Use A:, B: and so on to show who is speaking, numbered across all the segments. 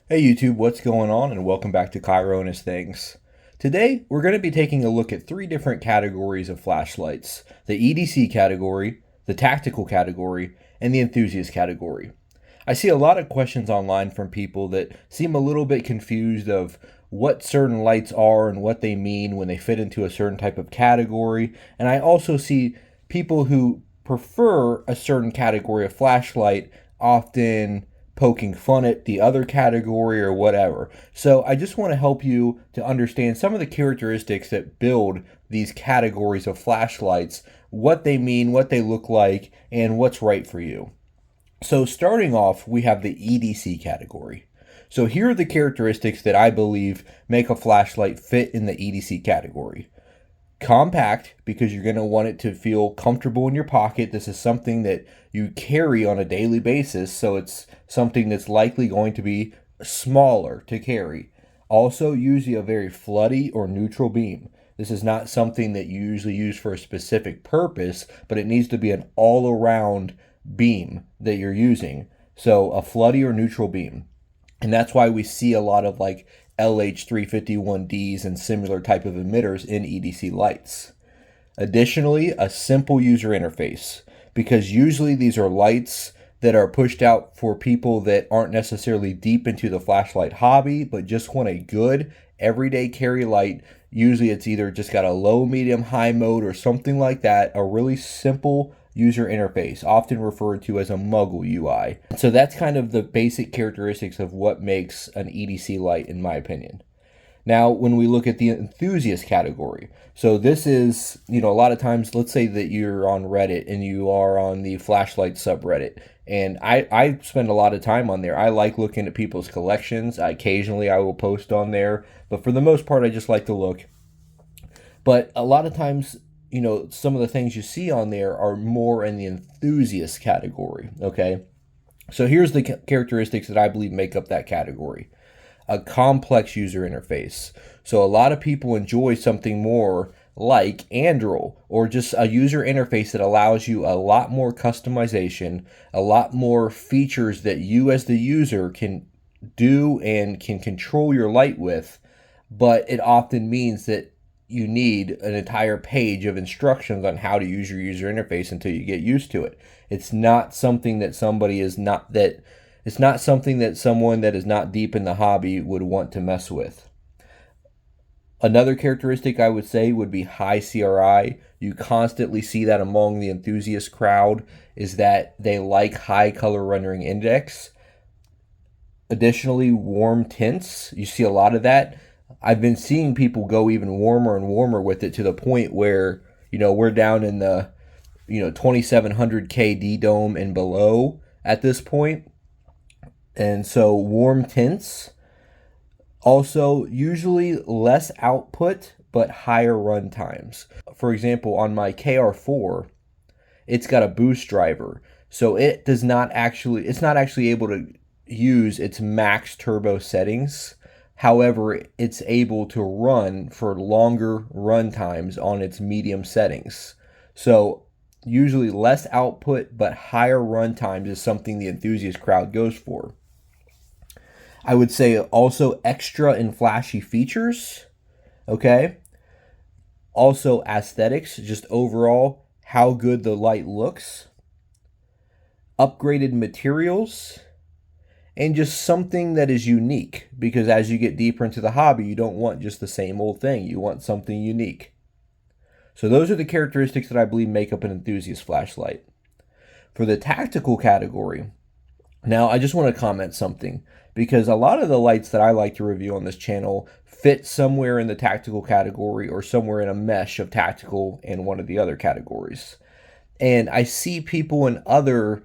A: Hey YouTube, what's going on? And welcome back to Cairo and His Things. Today, we're going to be taking a look at three different categories of flashlights: the EDC category, the tactical category, and the enthusiast category. I see a lot of questions online from people that seem a little bit confused of what certain lights are and what they mean when they fit into a certain type of category. And I also see people who prefer a certain category of flashlight often poking fun at the other category or whatever. So I just want to help you to understand some of the characteristics that build these categories of flashlights, what they mean, what they look like, and what's right for you. So starting off, we have the EDC category. So here are the characteristics that I believe make a flashlight fit in the EDC category. Compact, because you're going to want it to feel comfortable in your pocket. This is something that you carry on a daily basis, so it's something that's likely going to be smaller to carry. Also, usually a very floody or neutral beam. This is not something that you usually use for a specific purpose, but it needs to be an all-around beam that you're using. So a floody or neutral beam. And that's why we see a lot of like LH351Ds and similar type of emitters in EDC lights. Additionally, a simple user interface, because usually these are lights that are pushed out for people that aren't necessarily deep into the flashlight hobby, but just want a good everyday carry light. Usually it's either just got a low, medium, high mode or something like that, a really simple user interface, often referred to as a Muggle UI. So that's kind of the basic characteristics of what makes an EDC light, in my opinion. Now, when we look at the enthusiast category, so this is, a lot of times, let's say that you're on Reddit and you are on the flashlight subreddit. And I spend a lot of time on there. I like looking at people's collections. Occasionally I will post on there, but for the most part, I just like to look. But a lot of times, some of the things you see on there are more in the enthusiast category, okay? So here's the characteristics that I believe make up that category. A complex user interface. So a lot of people enjoy something more like Android, or just a user interface that allows you a lot more customization, a lot more features that you as the user can do and can control your light with, but it often means that you need an entire page of instructions on how to use your user interface until you get used to it. It's not something that it's not something that someone that is not deep in the hobby would want to mess with. Another characteristic I would say would be high CRI. You constantly see that among the enthusiast crowd, is that they like high color rendering index. Additionally, warm tints. You see a lot of that. I've been seeing people go even warmer and warmer with it to the point where, we're down in the, 2700K D dome and below at this point. And so warm tints. Also, usually less output, but higher run times. For example, on my KR4, it's got a boost driver. So it's not actually able to use its max turbo settings. However, it's able to run for longer run times on its medium settings. So usually less output but higher run times is something the enthusiast crowd goes for. I would say also extra and flashy features. Okay. Also aesthetics, just overall how good the light looks. Upgraded materials, and just something that is unique, because as you get deeper into the hobby, you don't want just the same old thing. You want something unique. So those are the characteristics that I believe make up an enthusiast flashlight. For the tactical category, now I just want to comment something, because a lot of the lights that I like to review on this channel fit somewhere in the tactical category or somewhere in a mesh of tactical and one of the other categories. And I see people in other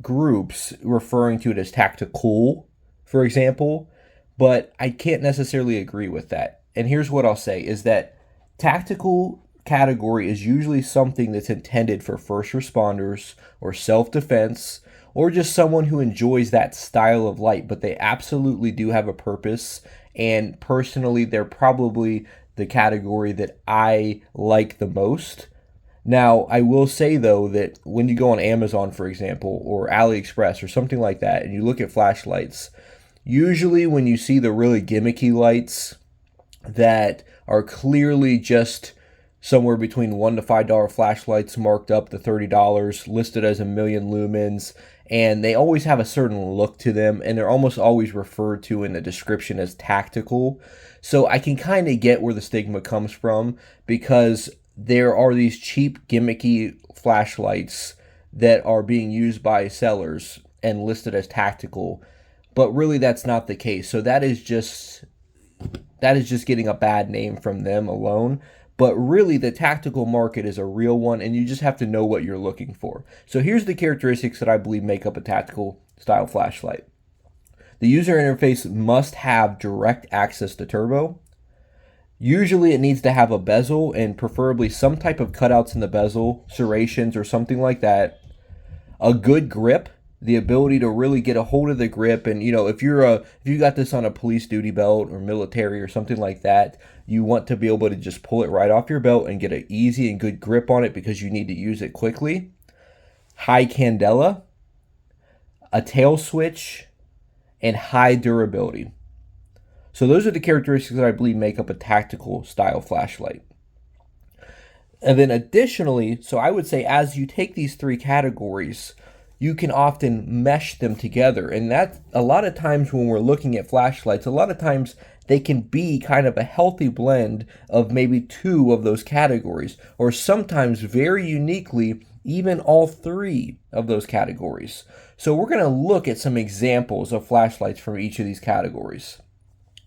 A: groups referring to it as tactical, for example, but I can't necessarily agree with that. And here's what I'll say is that tactical category is usually something that's intended for first responders or self-defense or just someone who enjoys that style of light, but they absolutely do have a purpose. And personally, they're probably the category that I like the most. Now, I will say, though, that when you go on Amazon, for example, or AliExpress or something like that, and you look at flashlights, Usually when you see the really gimmicky lights that are clearly just somewhere between $1 to $5 flashlights marked up to $30, listed as a million lumens, and they always have a certain look to them, and they're almost always referred to in the description as tactical. So I can kind of get where the stigma comes from, because there are these cheap gimmicky flashlights that are being used by sellers and listed as tactical, but really that's not the case. So that is just getting a bad name from them alone. But really, the tactical market is a real one, and you just have to know what you're looking for. So here's the characteristics that I believe make up a tactical style flashlight. The user interface must have direct access to turbo. Usually it needs to have a bezel, and preferably some type of cutouts in the bezel, serrations or something like that. A good grip, the ability to really get a hold of the grip, and if you got this on a police duty belt or military or something like that, you want to be able to just pull it right off your belt and get an easy and good grip on it because you need to use it quickly. High candela, a tail switch, and high durability. So those are the characteristics that I believe make up a tactical style flashlight. And then additionally, so I would say as you take these three categories, you can often mesh them together. And that a lot of times when we're looking at flashlights, a lot of times they can be kind of a healthy blend of maybe two of those categories, or sometimes very uniquely, even all three of those categories. So we're going to look at some examples of flashlights from each of these categories.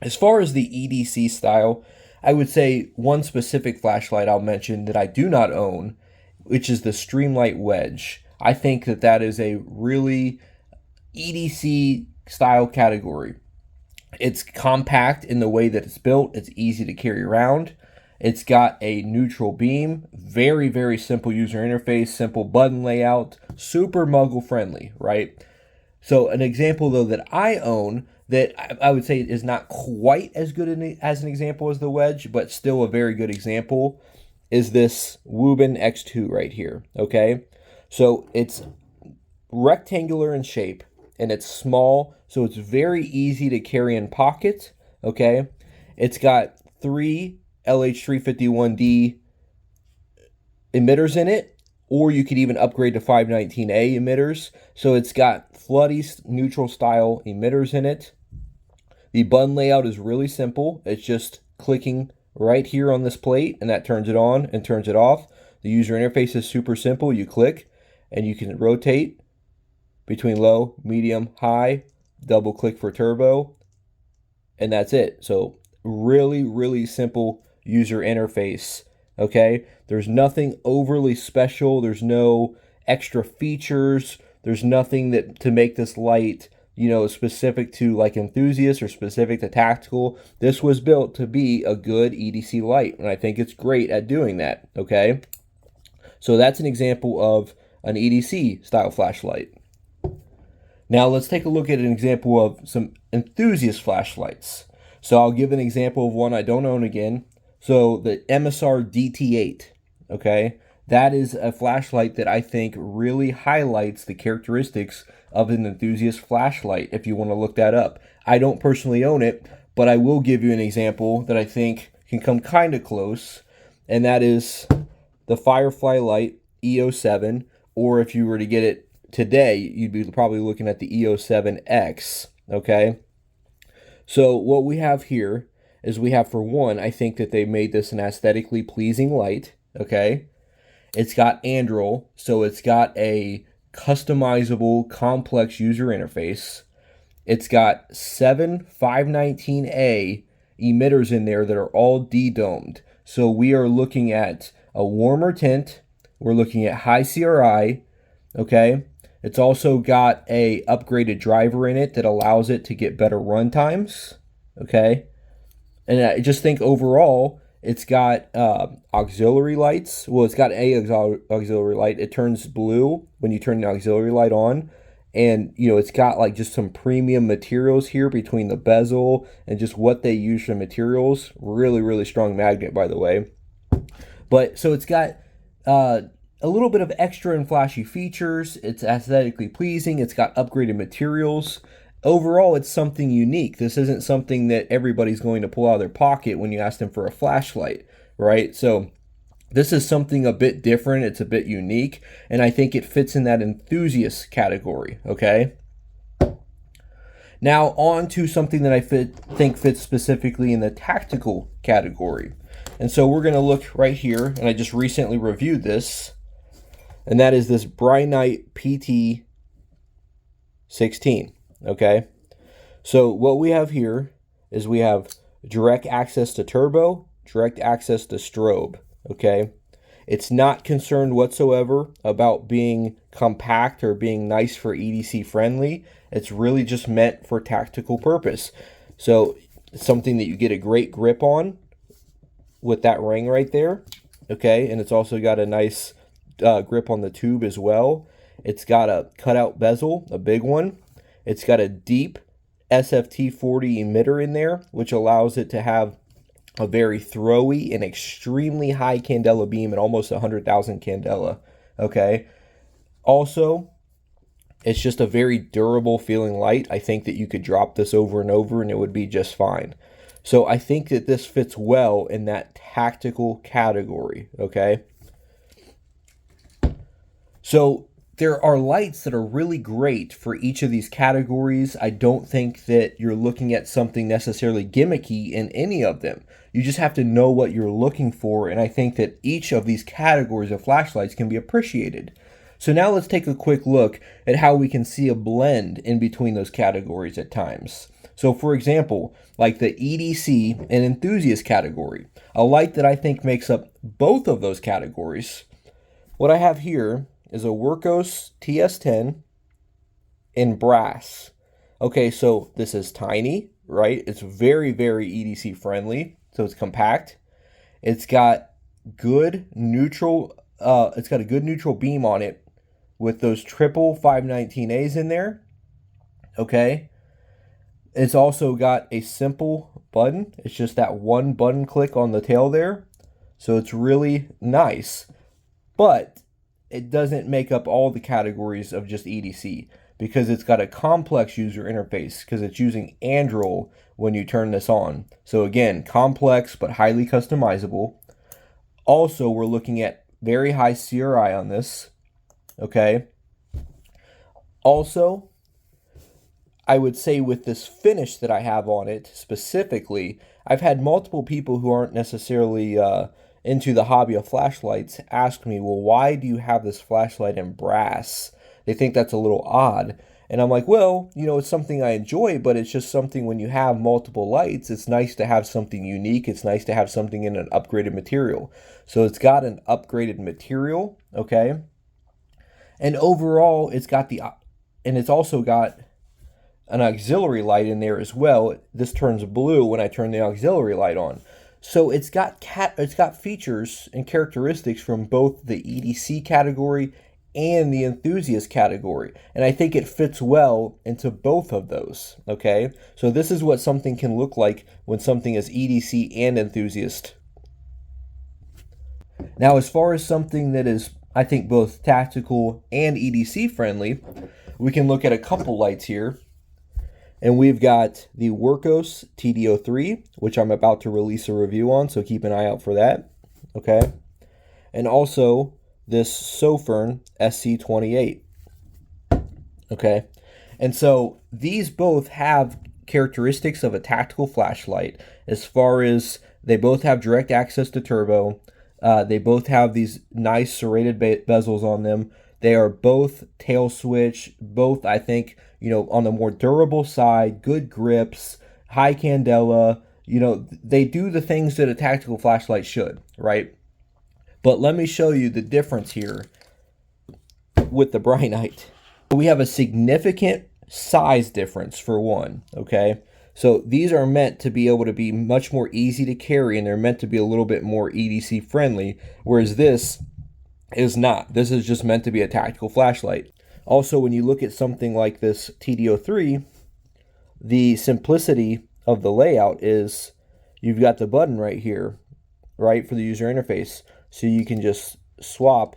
A: As far as the EDC style, I would say one specific flashlight I'll mention that I do not own, which is the Streamlight Wedge. I think that is a really EDC style category. It's compact in the way that it's built. It's easy to carry around. It's got a neutral beam, very, very simple user interface, simple button layout, super muggle friendly, right? So an example though that I own that I would say is not quite as good as an example as the Wedge, but still a very good example, is this Wubin X2 right here, okay? So it's rectangular in shape, and it's small, so it's very easy to carry in pockets, okay? It's got 3 LH351D emitters in it, or you could even upgrade to 519A emitters. So it's got floody neutral style emitters in it. The button layout is really simple. It's just clicking right here on this plate, and that turns it on and turns it off. The user interface is super simple. You click, and you can rotate between low, medium, high, double click for turbo, and that's it. So really, really simple user interface, okay? There's nothing overly special. There's no extra features. There's nothing that to make this light, specific to like Enthusiast or specific to tactical. This was built to be a good EDC light, and I think it's great at doing that, okay? So that's an example of an EDC style flashlight. Now let's take a look at an example of some Enthusiast flashlights. So I'll give an example of one I don't own again. So the MSR DT8, okay? That is a flashlight that I think really highlights the characteristics of an Enthusiast flashlight, if you want to look that up. I don't personally own it, but I will give you an example that I think can come kind of close, and that is the Firefly Light EO7, or if you were to get it today, you'd be probably looking at the EO7X, okay? So what we have here is we have, for one, I think that they made this an aesthetically pleasing light, okay? It's got Android, so it's got a customizable, complex user interface. It's got 7 519A emitters in there that are all de-domed. So we are looking at a warmer tint. We're looking at high CRI, okay? It's also got a upgraded driver in it that allows it to get better run times, okay? And I just think overall, it's got auxiliary lights. Well, it's got a auxiliary light. It turns blue when you turn the auxiliary light on. And, it's got like just some premium materials here between the bezel and just what they use for materials. Really, really strong magnet, by the way. But so it's got a little bit of extra and flashy features. It's aesthetically pleasing. It's got upgraded materials. overall, it's something unique. This isn't something that everybody's going to pull out of their pocket when you ask them for a flashlight, right? So this is something a bit different. It's a bit unique, and I think it fits in that enthusiast category, okay? Now on to something that I think fits specifically in the tactical category. And so we're going to look right here, and I just recently reviewed this, and that is this Brynite PT16, okay? So what we have here is we have direct access to turbo, direct access to strobe, okay? It's not concerned whatsoever about being compact or being nice for EDC friendly. It's really just meant for tactical purpose. So it's something that you get a great grip on with that ring right there, okay? And it's also got a nice grip on the tube as well. It's got a cutout bezel, a big one. It's got a deep SFT40 emitter in there, which allows it to have a very throwy and extremely high candela beam at almost 100,000 candela, okay? Also, it's just a very durable feeling light. I think that you could drop this over and over and it would be just fine. So I think that this fits well in that tactical category, okay? So there are lights that are really great for each of these categories. I don't think that you're looking at something necessarily gimmicky in any of them. You just have to know what you're looking for, and I think that each of these categories of flashlights can be appreciated. So now let's take a quick look at how we can see a blend in between those categories at times. So for example, like the EDC and Enthusiast category, a light that I think makes up both of those categories. What I have here is a Workos TS10 in brass. Okay, so this is tiny, right? It's very, very EDC friendly, so it's compact. It's got good neutral, it's got a good neutral beam on it with those triple 519As in there. Okay. It's also got a simple button. It's just that one button click on the tail there. So it's really nice. But it doesn't make up all the categories of just EDC because it's got a complex user interface because it's using Android when you turn this on. So again, complex but highly customizable. Also, we're looking at very high CRI on this. Okay. Also, I would say with this finish that I have on it specifically, I've had multiple people who aren't necessarily into the hobby of flashlights ask me, well, why do you have this flashlight in brass? They think that's a little odd. And I'm like, well, you know, it's something I enjoy, but it's just something when you have multiple lights, it's nice to have something unique. It's nice to have something in an upgraded material. So it's got an upgraded material, okay? And overall, it's also got an auxiliary light in there as well. This turns blue when I turn the auxiliary light on. So it's got features and characteristics from both the EDC category and the Enthusiast category. And I think it fits well into both of those, okay? So this is what something can look like when something is EDC and Enthusiast. Now, as far as something that is, I think, both tactical and EDC friendly, we can look at a couple lights here. And we've got the Workos TD03, which I'm about to release a review on, so keep an eye out for that, okay? And also this Sofern SC28, okay? And so these both have characteristics of a tactical flashlight as far as they both have direct access to turbo. They both have these nice serrated bezels on them. They are both tail switch, both, I think, you know, on the more durable side, good grips, high candela. You know, they do the things that a tactical flashlight should, right? But let me show you the difference here with the Brynite. We have a significant size difference for one, okay? So these are meant to be able to be much more easy to carry, and they're meant to be a little bit more EDC friendly, whereas this is not. This is just meant to be a tactical flashlight. Also, when you look at something like this TD03, the simplicity of the layout is you've got the button right here, right, for the user interface. So you can just swap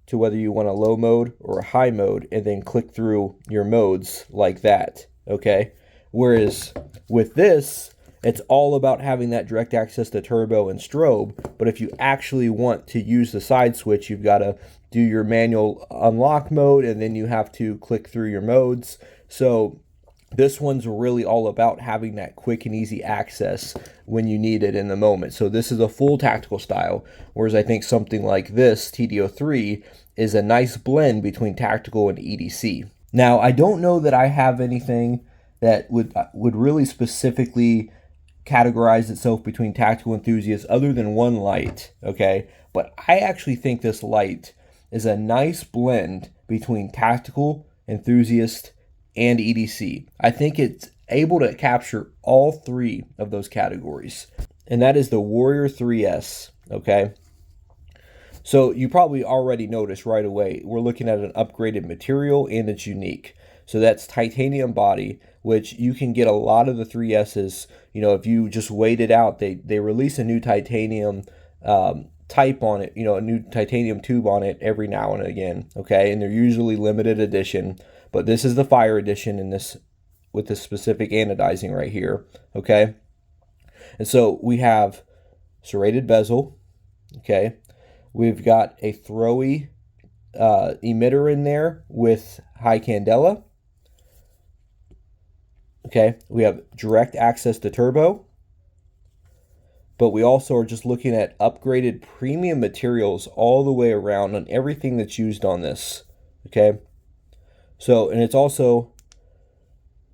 A: to whether you want a low mode or a high mode and then click through your modes like that, okay? Whereas with this, it's all about having that direct access to turbo and strobe, but if you actually want to use the side switch, you've got to do your manual unlock mode, and then you have to click through your modes. So this one's really all about having that quick and easy access when you need it in the moment. So this is a full tactical style, whereas I think something like this, TD03, is a nice blend between tactical and EDC. Now, I don't know that I have anything that would really specifically categorize itself between tactical enthusiasts other than one light, okay? But I actually think this light is a nice blend between tactical, enthusiast, and EDC. I think it's able to capture all three of those categories, and that is the Warrior 3S, okay? So you probably already noticed right away, we're looking at an upgraded material and it's unique. So that's titanium body, which you can get a lot of the 3Ss, you know, if you just wait it out, they release a new titanium type on it, you know, a new titanium tube on it every now and again, okay? And they're usually limited edition, but this is the fire edition in this, with this specific anodizing right here, okay? And so we have serrated bezel, okay? We've got a throwy emitter in there with high candela. Okay, we have direct access to turbo. But we also are just looking at upgraded premium materials all the way around on everything that's used on this. Okay, so, and it's also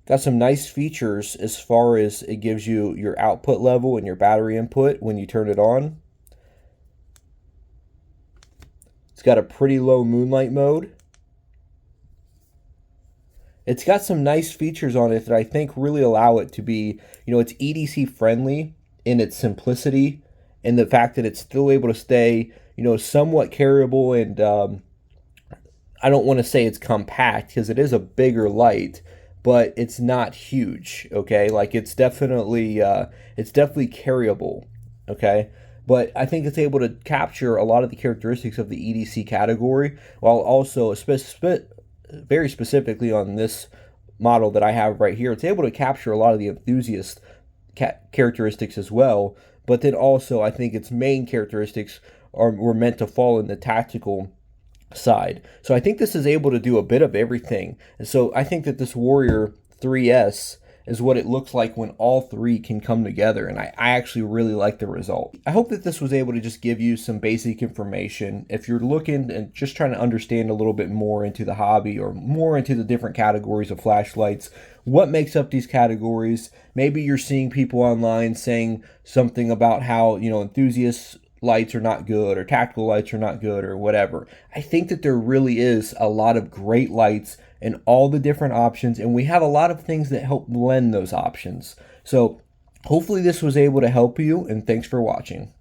A: got some nice features as far as it gives you your output level and your battery input when you turn it on. It's got a pretty low moonlight mode. It's got some nice features on it that I think really allow it to be, you know, it's EDC friendly in its simplicity and the fact that it's still able to stay, you know, somewhat carryable, and I don't want to say it's compact because it is a bigger light, but it's not huge, okay? Like it's definitely carryable, okay? But I think it's able to capture a lot of the characteristics of the EDC category, while also very specifically on this model that I have right here, it's able to capture a lot of the enthusiast characteristics as well. But then also, I think its main characteristics were meant to fall in the tactical side. So I think this is able to do a bit of everything. And so I think that this Warrior 3S is what it looks like when all three can come together, and I actually really like the result. I hope that this was able to just give you some basic information if you're looking and just trying to understand a little bit more into the hobby or more into the different categories of flashlights, what makes up these categories. Maybe you're seeing people online saying something about how, you know, enthusiasts lights are not good or tactical lights are not good or whatever. I think that there really is a lot of great lights and all the different options, and we have a lot of things that help blend those options. So hopefully this was able to help you, and thanks for watching.